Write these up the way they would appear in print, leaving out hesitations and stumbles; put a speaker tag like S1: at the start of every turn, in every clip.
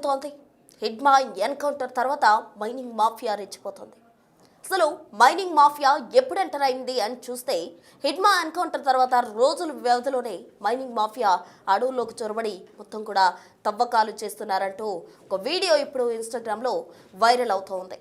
S1: జరుగుతోంది? హిడ్మా ఎన్కౌంటర్ తర్వాత mining mafia రెచ్చిపోతుంది. అసలు మైనింగ్ మాఫియా ఎప్పుడు ఎంటర్ అయింది అని చూస్తే హిడ్మా ఎన్కౌంటర్ తర్వాత రోజుల వ్యవధిలోనే మైనింగ్ మాఫియా అడవుల్లోకి చొరబడి మొత్తం కూడా తవ్వకాలు చేస్తున్నారంటూ ఒక వీడియో ఇప్పుడు ఇన్స్టాగ్రామ్లో వైరల్ అవుతోంది.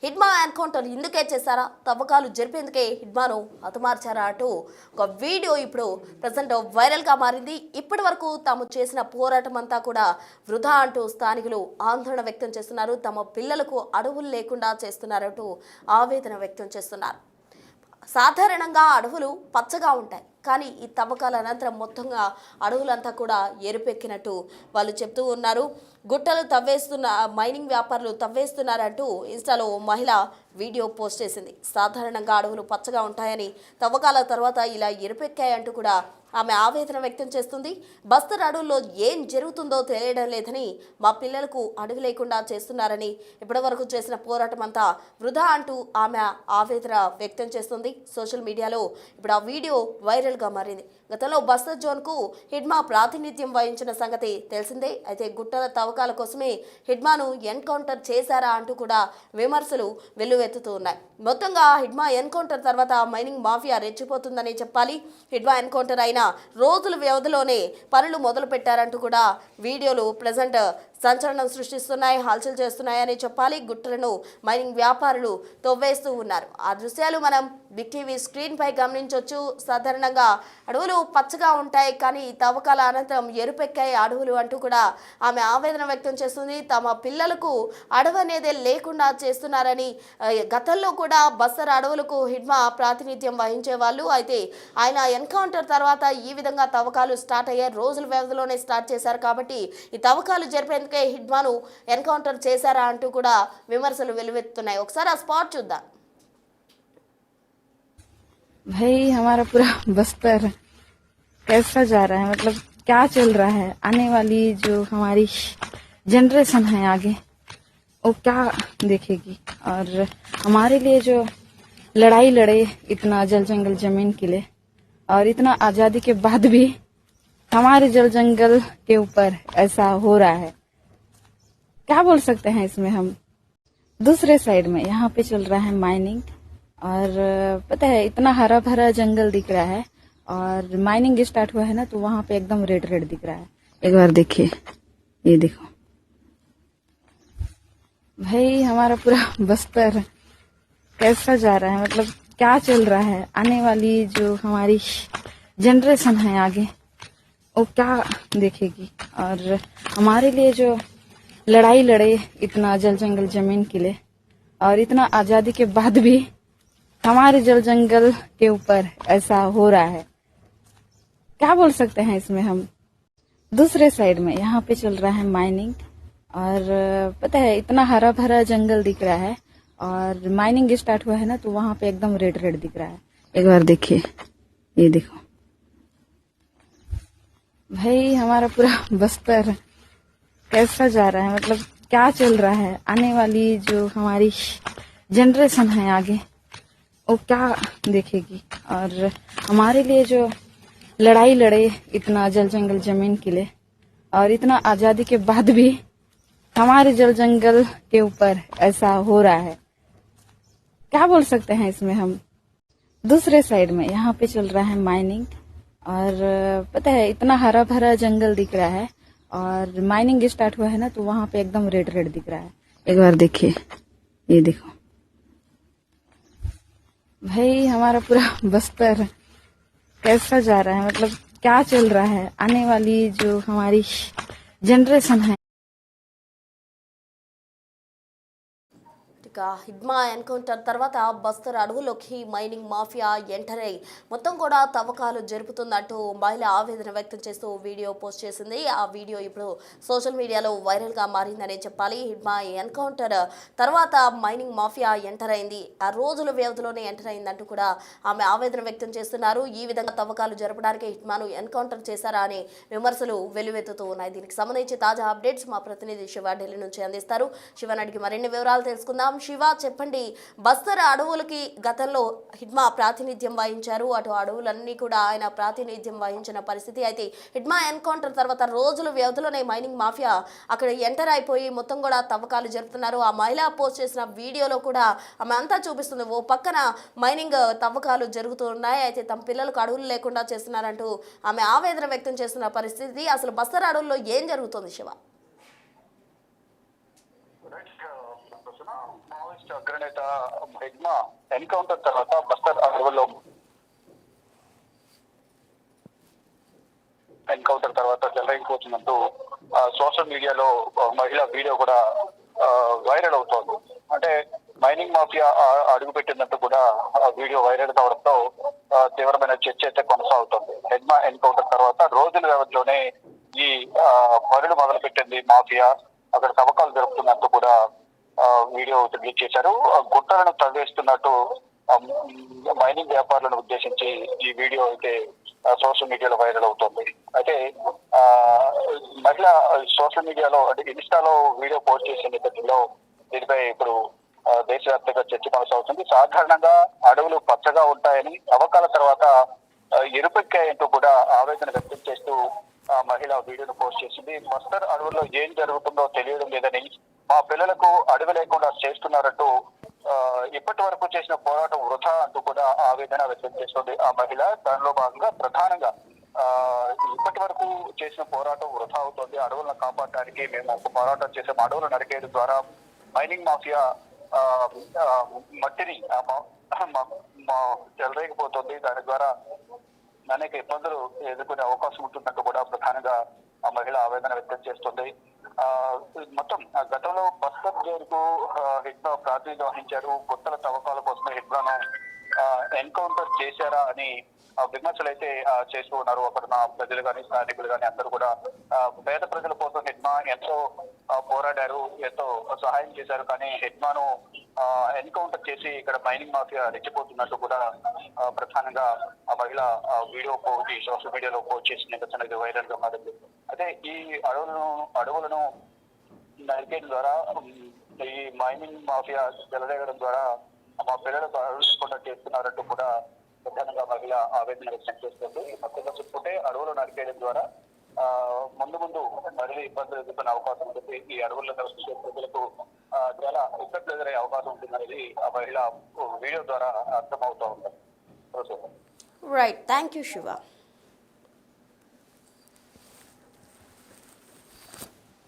S1: హిడ్మా ఎన్కౌంటర్ ఇందుకే చేశారా, తవ్వకాలు జరిపేందుకే హిడ్మాను హతమార్చారా అంటూ ఒక వీడియో ఇప్పుడు ప్రజెంట్ వైరల్గా మారింది. ఇప్పటి వరకు తాము చేసిన పోరాటం అంతా కూడా వృధా అంటూ స్థానికులు ఆందోళన వ్యక్తం చేస్తున్నారు. తమ పిల్లలకు అడవులు లేకుండా చేస్తున్నారంటూ ఆవేదన వ్యక్తం చేస్తున్నారు. సాధారణంగా అడవులు పచ్చగా ఉంటాయి, కానీ ఈ తవ్వకాల అనంతరం మొత్తంగా అడవులంతా కూడా ఎరుపెక్కినట్టు వాళ్ళు చెప్తూ ఉన్నారు. గుట్టలు తవ్వేస్తున్న మైనింగ్ వ్యాపారులు తవ్వేస్తున్నారంటూ ఇన్స్టాలో మహిళ వీడియో పోస్ట్ చేసింది. సాధారణంగా అడవులు పచ్చగా ఉంటాయని తవ్వకాల తర్వాత ఇలా ఎరుపెక్కాయంటూ కూడా ఆమె ఆవేదన వ్యక్తం చేస్తుంది. బస్తర్ అడవుల్లో ఏం జరుగుతుందో తెలియడం లేదని, మా పిల్లలకు అడవి లేకుండా చేస్తున్నారని, ఇప్పటివరకు చేసిన పోరాటం అంతా వృధా అంటూ ఆమె ఆవేదన వ్యక్తం చేస్తుంది. సోషల్ మీడియాలో ఇప్పుడు ఆ వీడియో వైరల్గా మారింది. గతంలో బస్తర్ జోన్కు హిడ్మా ప్రాతినిధ్యం వహించిన సంగతి తెలిసిందే. అయితే గుట్టల తవ్వకాల కోసమే హిడ్మాను ఎన్కౌంటర్ చేశారా అంటూ కూడా విమర్శలు వెల్లువెత్తుతూ ఉన్నాయి. మొత్తంగా హిడ్మా ఎన్కౌంటర్ తర్వాత మైనింగ్ మాఫియా రెచ్చిపోతుందని చెప్పాలి. హిడ్మా ఎన్కౌంటర్ అయిన రోజుల వ్యవధిలోనే పనులు మొదలు పెట్టారంటూ కూడా వీడియోలు ప్రజెంట్ సంచలనం సృష్టిస్తున్నాయి, హల్చల్ చేస్తున్నాయని చెప్పాలి. గుట్టలను మైనింగ్ వ్యాపారులు తవ్వేస్తూ ఉన్నారు. ఆ దృశ్యాలు మనం బిగ్ టీవీ స్క్రీన్ పై గమనించవచ్చు. సాధారణంగా అడవులు పచ్చగా ఉంటాయి, కానీ తవ్వకాల అనంతరం ఎరుపెక్కాయి అడవులు అంటూ కూడా ఆమె ఆవేదన వ్యక్తం చేస్తుంది. తమ పిల్లలకు అడవి అనేది లేకుండా చేస్తున్నారని, గతంలో కూడా బస్తర్ అడవులకు హిడ్మా ప్రాతినిధ్యం వహించే వాళ్ళు. అయితే ఆయన ఎన్కౌంటర్ తర్వాత ఈ విధంగా తవ్వకాలు స్టార్ట్ అయ్యాయి. రోజుల వ్యవధిలోనే స్టార్ట్ చేశారు కాబట్టి ఈ తవ్వకాలు జరిపేందుకే హిడ్మాను ఎన్కౌంటర్ చేశారా అంటూ కూడా విమర్శలు వెలువెత్తుతున్నాయి. ఒకసారి ఆ స్పాట్ చూద్దాం.
S2: भाई हमारा पूरा बस्तर कैसा जा रहा है, मतलब क्या चल रहा है, आने वाली जो हमारी जनरेशन है आगे वो क्या देखेगी। और हमारे लिए जो लड़ाई लड़े इतना जल जंगल जमीन के लिए, और इतना आजादी के बाद भी हमारे जल जंगल के ऊपर ऐसा हो रहा है, क्या बोल सकते हैं इसमें हम। दूसरे साइड में यहाँ पे चल रहा है माइनिंग, और पता है इतना हरा भरा जंगल दिख रहा है, और माइनिंग स्टार्ट हुआ है ना तो वहां पे एकदम रेड रेड दिख रहा है। एक बार देखिए, ये देखो भाई हमारा पूरा बस्तर कैसा जा रहा है, मतलब क्या चल रहा है, आने वाली जो हमारी जनरेशन है आगे वो क्या देखेगी। और हमारे लिए जो लड़ाई लड़े इतना जल जंगल जमीन के लिए, और इतना आजादी के बाद भी हमारे जल जंगल के ऊपर ऐसा हो रहा है, क्या बोल सकते हैं इसमें हम। दूसरे साइड में यहाँ पे चल रहा है माइनिंग, और पता है इतना हरा भरा जंगल दिख रहा है, और माइनिंग स्टार्ट हुआ है ना तो वहां पे एकदम रेड रेड दिख रहा है। एक बार देखिए, ये देखो भाई हमारा पूरा बस्तर कैसा जा रहा है, मतलब क्या चल रहा है, आने वाली जो हमारी जनरेशन है आगे वो क्या देखेगी। और हमारे लिए जो लड़ाई लड़े इतना जल जंगल जमीन के लिए, और इतना आजादी के बाद भी हमारे जल जंगल के ऊपर ऐसा हो रहा है, क्या बोल सकते हैं इसमें हम। दूसरे साइड में यहाँ पे चल रहा है माइनिंग, और पता है इतना हरा भरा जंगल दिख रहा है, और माइनिंग स्टार्ट हुआ है ना तो वहां पे एकदम रेड रेड दिख रहा है। एक बार देखिए, ये देखो भाई हमारा पूरा बस्तर कैसा जा रहा है, मतलब क्या चल रहा है, आने वाली जो हमारी जनरेशन है।
S1: హిడ్మా ఎన్కౌంటర్ తర్వాత బస్తర్ అడవులోకి మైనింగ్ మాఫియా ఎంటర్ అయి మొత్తం కూడా తవ్వకాలు జరుపుతుందంటూ మహిళ ఆవేదన వ్యక్తం చేస్తూ వీడియో పోస్ట్ చేసింది. ఆ వీడియో ఇప్పుడు సోషల్ మీడియాలో వైరల్గా మారిందనే చెప్పాలి. హిడ్మా ఎన్కౌంటర్ తర్వాత మైనింగ్ మాఫియా ఎంటర్ అయింది, ఆ రోజుల వ్యవధిలోనే ఎంటర్ అయిందంటూ కూడా ఆమె ఆవేదన వ్యక్తం చేస్తున్నారు. ఈ విధంగా తవ్వకాలు జరపడానికి హిడ్మాను ఎన్కౌంటర్ చేశారా అనే విమర్శలు వెల్లువెత్తుతూ ఉన్నాయి. దీనికి సంబంధించి తాజా అప్డేట్స్ మా ప్రతినిధి శివ ఢిల్లీ నుంచి అందిస్తారు. శివన్ అడిగి మరిన్ని వివరాలు తెలుసుకుందాం. శివ, చెప్పండి, బస్తర్ అడవులకి గతంలో హిడ్మా ప్రాతినిధ్యం వహించారు. అటు అడవులన్నీ కూడా ఆయన ప్రాతినిధ్యం వహించిన పరిస్థితి. అయితే హిడ్మా ఎన్కౌంటర్ తర్వాత రోజుల వ్యవధిలోనే మైనింగ్ మాఫియా అక్కడ ఎంటర్ అయిపోయి మొత్తం కూడా తవ్వకాలు జరుపుతున్నారు. ఆ మహిళ పోస్ట్ చేసిన వీడియోలో కూడా ఆమె అంతా చూపిస్తుంది. ఓ పక్కన మైనింగ్ తవ్వకాలు జరుగుతున్నాయి, అయితే తమ పిల్లలకు అడవులు లేకుండా చేస్తున్నారంటూ ఆమె ఆవేదన వ్యక్తం చేస్తున్న పరిస్థితి. అసలు బస్తర్ అడవుల్లో ఏం జరుగుతుంది శివ?
S3: మావోయిస్ట్ అగ్రనేత హిడ్మా ఎన్కౌంటర్ తర్వాత బస్తర్ అడవుల్లో ఎన్కౌంటర్ తర్వాత చెలరైపోతున్నట్టు సోషల్ మీడియాలో మహిళా వీడియో కూడా వైరల్ అవుతోంది. అంటే మైనింగ్ మాఫియా అడుగు పెట్టినట్టు కూడా వీడియో వైరల్ కావడంతో తీవ్రమైన చర్చ అయితే కొనసాగుతోంది. హిడ్మా ఎన్కౌంటర్ తర్వాత రోజుల వ్యవధిలోనే ఈ పనులు మొదలు పెట్టింది మాఫియా. అక్కడ తవ్వకాలు జరుపుతున్నట్టు కూడా వీడియో రిలీజ్ చేశారు. గుట్టలను తవ్వేస్తున్నట్టు మైనింగ్ వ్యాపారులను ఉద్దేశించి ఈ వీడియో అయితే సోషల్ మీడియాలో వైరల్ అవుతుంది. అయితే మహిళ సోషల్ మీడియాలో అంటే ఇన్స్టాలో వీడియో పోస్ట్ చేసే నేపథ్యంలో దీనిపై ఇప్పుడు దేశవ్యాప్తంగా చర్చ కొనసాగుతుంది. సాధారణంగా అడవులు పచ్చగా ఉంటాయని, తవ్వకాల తర్వాత ఎరుపెక్కాయంటూ కూడా ఆవేదన వ్యక్తం చేస్తూ మహిళ వీడియోను పోస్ట్ చేసింది. బస్తర్ అడవుల్లో ఏం జరుగుతుందో తెలియడం లేదని, మా పిల్లలకు అడవి లేకుండా చేస్తున్నారంటూ ఇప్పటి వరకు చేసిన పోరాటం వృధా అంటూ కూడా ఆవేదన వ్యక్తం చేస్తుంది ఆ మహిళ. దానిలో భాగంగా ప్రధానంగా ఇప్పటి వరకు చేసిన పోరాటం వృధా అవుతుంది, అడవులను కాపాడడానికి మేము ఒక పోరాటం చేసాం, అడవులు నరికేయడం ద్వారా మైనింగ్ మాఫియా మట్టిని చెలరేగిపోతుంది, దాని ద్వారా అనేక ఇబ్బందులు ఎదుర్కొనే అవకాశం ఉంటున్నట్టు కూడా ప్రధానంగా ఆ మహిళ ఆవేదన వ్యక్తం చేస్తుంది. మొత్తం గతంలో బస్తర్ జైలుకు హిడ్మా ప్రాతినిధ్యం వహించారు. గుట్టల తవ్వకాల కోసమే హిడ్మాను ఎన్కౌంటర్ చేశారా అని విమర్శలు అయితే చేస్తూ ఉన్నారు. అక్కడ ప్రజలు కానీ స్థానికులు కానీ అందరూ కూడా పేద ప్రజల కోసం హిడ్మా ఎంతో పోరాడారు, ఎంతో సహాయం చేశారు. కానీ హిడ్మాను ఎన్కౌంటర్ చేసి ఇక్కడ మైనింగ్ మాఫియా రెచ్చిపోతున్నట్టు కూడా ప్రధానంగా ఆ మహిళ వీడియో సోషల్ మీడియాలో పోస్ట్ చేసిన సంగతి వైరల్ గా మారింది. అయితే ఈ అడవులను నరికేయడం ద్వారా, ఈ మైనింగ్ మాఫియా చెలరేగడం ద్వారా మా పిల్లలకు అడవులు చేస్తున్నారంటూ కూడా ప్రధానంగా మహిళ ఆవేదన వ్యక్తం చేస్తుంది. మొత్తంగా చెప్పుకుంటే అడవులు నరికేయడం ద్వారా ముందు మళ్ళీ ఇబ్బందులు ఎదుర్కొనే అవకాశం ఉంటుంది. ఈ అడవుల్లో నివసించే ప్రజలకు చాలా ఇబ్బందులు ఎదురయ్యే అవకాశం ఉంటుందనేది ఆ మహిళ వీడియో ద్వారా అర్థమవుతూ ఉంటుంది.
S1: Right, thank you Shiva.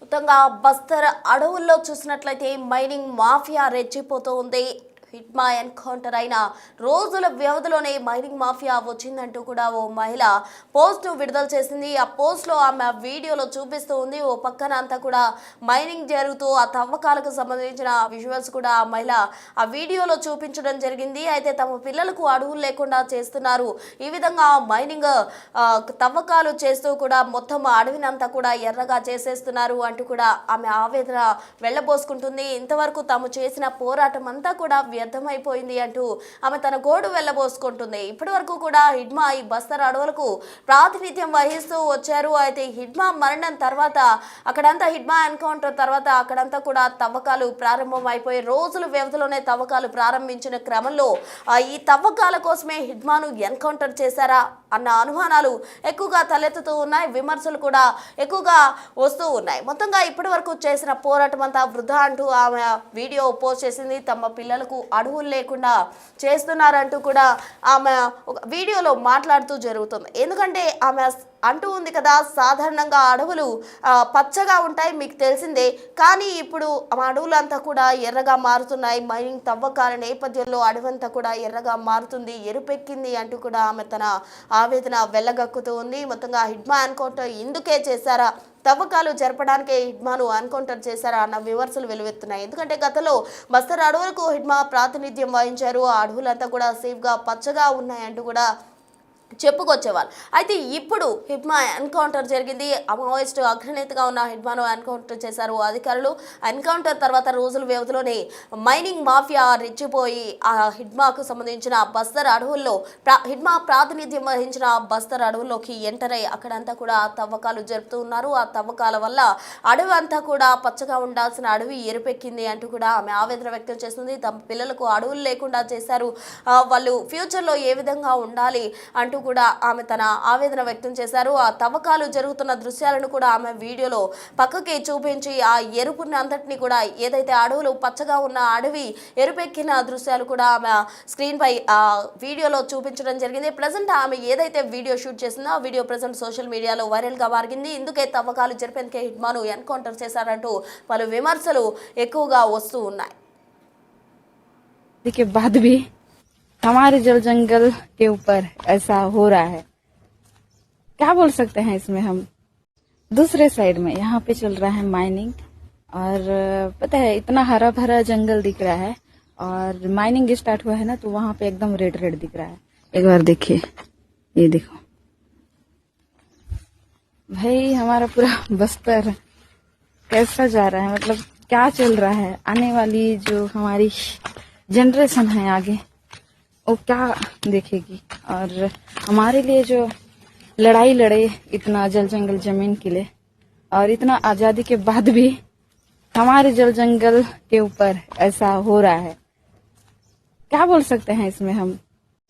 S1: మొత్తంగా బస్తర్ అడవుల్లో చూసినట్లయితే మైనింగ్ మాఫియా రెచ్చిపోతూ ఉంది. హిడ్మా ఎన్కౌంటర్ అయిన రోజుల వ్యవధిలోనే మైనింగ్ మాఫియా వచ్చిందంటూ కూడా ఓ మహిళ పోస్ట్ విడుదల చేసింది. ఆ పోస్ట్లో ఆమె వీడియోలో చూపిస్తూ ఉంది. ఓ పక్కన అంతా కూడా మైనింగ్ జరుగుతూ ఆ తవ్వకాలకు సంబంధించిన విజువల్స్ కూడా ఆ మహిళ ఆ వీడియోలో చూపించడం జరిగింది. అయితే తమ పిల్లలకు అడవులు లేకుండా చేస్తున్నారు, ఈ విధంగా మైనింగ్ తవ్వకాలు చేస్తూ కూడా మొత్తం అడవిని అంతా కూడా ఎర్రగా చేసేస్తున్నారు అంటూ కూడా ఆమె ఆవేదన వెళ్ళబోసుకుంటుంది. ఇంతవరకు తాము చేసిన పోరాటం అంతా కూడా వ్యర్థమైపోయింది అంటూ ఆమె తన గోడు వెళ్ళబోసుకుంటుంది. ఇప్పటి వరకు కూడా హిడ్మా ఈ బస్తర్ అడవులకు ప్రాతినిధ్యం వహిస్తూ వచ్చారు. అయితే హిడ్మా మరణం తర్వాత అక్కడంతా, హిడ్మా ఎన్కౌంటర్ తర్వాత అక్కడంతా కూడా తవ్వకాలు ప్రారంభం అయిపోయి రోజుల వ్యవధిలోనే తవ్వకాలు ప్రారంభించిన క్రమంలో ఈ తవ్వకాల కోసమే హిడ్మాను ఎన్కౌంటర్ చేశారా అన్న అనుమానాలు ఎక్కువగా తలెత్తుతూ ఉన్నాయి. విమర్శలు కూడా ఎక్కువగా వస్తూ ఉన్నాయి. మొత్తంగా ఇప్పటి వరకు చేసిన పోరాటం అంతా వృధా అంటూ ఆమె వీడియో పోస్ట్ చేసింది. తమ పిల్లలకు అడవులు లేకుండా చేస్తున్నారంటూ కూడా ఆమె వీడియోలో మాట్లాడుతూ జరుగుతుంది. ఎందుకంటే ఆమె అంటూ ఉంది కదా, సాధారణంగా అడవులు పచ్చగా ఉంటాయి, మీకు తెలిసిందే, కానీ ఇప్పుడు అడవులంతా కూడా ఎర్రగా మారుతున్నాయి. మైనింగ్ తవ్వకాల నేపథ్యంలో అడవంతా కూడా ఎర్రగా మారుతుంది, ఎరుపెక్కింది అంటూ కూడా ఆమె తన ఆవేదన వెళ్ళగక్కుతూ ఉంది. మొత్తంగా హిడ్మా ఎన్కౌంటర్ ఇందుకే చేశారా, తవ్వకాలు జరపడానికే హిడ్మాను ఎన్కౌంటర్ చేశారా అన్న విమర్శలు వెలువెత్తున్నాయి. ఎందుకంటే గతంలో బస్తర్ అడవులకు హిడ్మా ప్రాతినిధ్యం వహించారు. ఆ అడవులంతా కూడా సేఫ్గా పచ్చగా ఉన్నాయంటూ కూడా చెప్పుకొచ్చేవాళ్ళు. అయితే ఇప్పుడు హిడ్మా ఎన్కౌంటర్ జరిగింది. మావోయిస్టు అగ్రనేతగా ఉన్న హిడ్మాను ఎన్కౌంటర్ చేశారు అధికారులు. ఎన్కౌంటర్ తర్వాత రోజుల వ్యవధిలోనే మైనింగ్ మాఫియా రెచ్చిపోయి ఆ హిడ్మాకు సంబంధించిన బస్తర్ అడవుల్లో హిడ్మా ప్రాతినిధ్యం వహించిన బస్తర్ అడవుల్లోకి ఎంటర్ అయ్యి అక్కడంతా కూడా తవ్వకాలు జరుపుతూ ఉన్నారు. ఆ తవ్వకాల వల్ల అడవి అంతా కూడా పచ్చగా ఉండాల్సిన అడవి ఎరుపెక్కింది అంటూ కూడా ఆమె ఆవేదన వ్యక్తం చేస్తుంది. తమ పిల్లలకు అడవులు లేకుండా చేశారు, వాళ్ళు ఫ్యూచర్లో ఏ విధంగా ఉండాలి అంటూ కూడా ఆమె తన ఆవేదన వ్యక్తం చేశారు. ఆ తవ్వకాలు జరుగుతున్న దృశ్యాలను కూడా ఆమె వీడియోలో పక్కకి చూపించి ఆ ఎరుపుని అంతటిని కూడా ఏదైతే అడవులు పచ్చగా ఉన్న అడవి ఎరుపెక్కిన దృశ్యాలు కూడా ఆమె స్క్రీన్ పై వీడియోలో చూపించడం జరిగింది. ప్రజెంట్ ఆమె ఏదైతే వీడియో షూట్ చేసిందో ఆ వీడియో ప్రజెంట్ సోషల్ మీడియాలో వైరల్ గా మారింది. ఇందుకే తవ్వకాలు జరిపేందుకే హిడ్మాను ఎన్కౌంటర్ చేశారంటూ పలు విమర్శలు ఎక్కువగా వస్తూ ఉన్నాయి.
S2: के बाद भी हमारे जल जंगल के ऊपर ऐसा हो रहा है, क्या बोल सकते हैं इसमें हम। दूसरे साइड में यहाँ पे चल रहा है माइनिंग, और पता है इतना हरा भरा जंगल दिख रहा है, और माइनिंग स्टार्ट हुआ है ना तो वहाँ पे एकदम रेड रेड दिख रहा है। एक बार देखिए, ये देखो भाई, हमारा पूरा बस्तर कैसा जा रहा है, मतलब क्या चल रहा है। आने वाली जो हमारी जनरेशन है आगे, वो क्या देखेगी। और हमारे लिए जो लड़ाई लड़े इतना जल जंगल जमीन के लिए, और इतना आजादी के बाद भी हमारे जल जंगल के ऊपर ऐसा हो रहा है, क्या बोल सकते हैं इसमें हम।